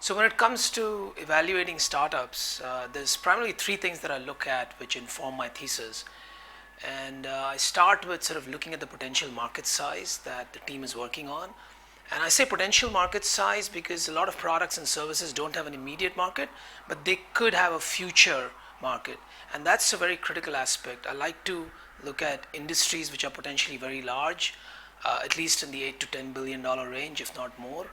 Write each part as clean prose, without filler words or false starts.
So when it comes to evaluating startups, there's primarily three things that I look at which inform my thesis. And I start with sort of looking at the potential market size that the team is working on. And I say potential market size because a lot of products and services don't have an immediate market, but they could have a future market. And that's a very critical aspect. I like to look at industries which are potentially very large, at least in the $8 to $10 billion range, if not more.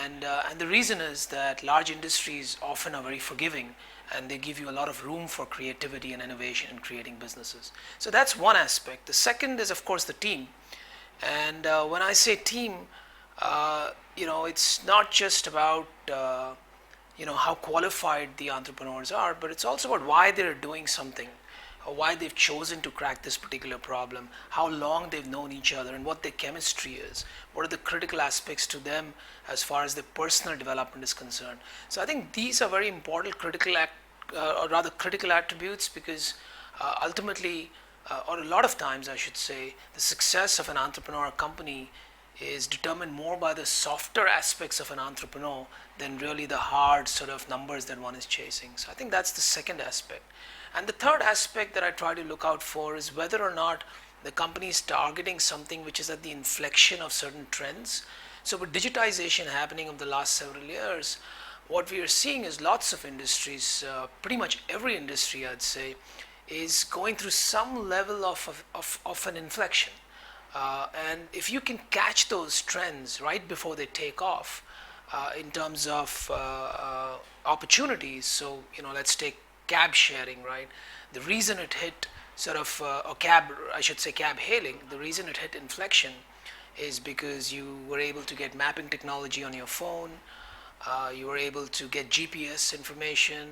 And the reason is that large industries often are very forgiving, and they give you a lot of room for creativity and innovation in creating businesses. So that's one aspect. The second is, of course, the team. And when I say team, it's not just about how qualified the entrepreneurs are, but it's also about why they're doing something, or why they've chosen to crack this particular problem, how long they've known each other, and what their chemistry is. What are the critical aspects to them as far as their personal development is concerned? So I think these are very important critical attributes, because ultimately, or a lot of times I should say, the success of an entrepreneur company is determined more by the softer aspects of an entrepreneur than really the hard sort of numbers that one is chasing. So I think that's the second aspect. And the third aspect that I try to look out for is whether or not the company is targeting something which is at the inflection of certain trends. So with digitization happening over the last several years, what we are seeing is lots of industries, pretty much every industry I'd say, is going through some level of an inflection. And if you can catch those trends right before they take off, in terms of opportunities, so let's take cab sharing, right? The reason it hit sort of, or I should say cab hailing, the reason it hit inflection is because you were able to get mapping technology on your phone, you were able to get GPS information,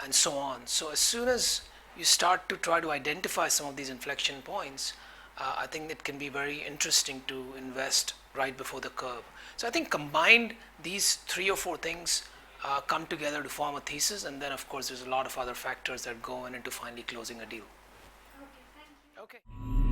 and so on. So as soon as you start to try to identify some of these inflection points, I think it can be very interesting to invest right before the curve. So I think combined, these three or four things come together to form a thesis, and then of course there's a lot of other factors that go into finally closing a deal. Okay, thank you. Okay.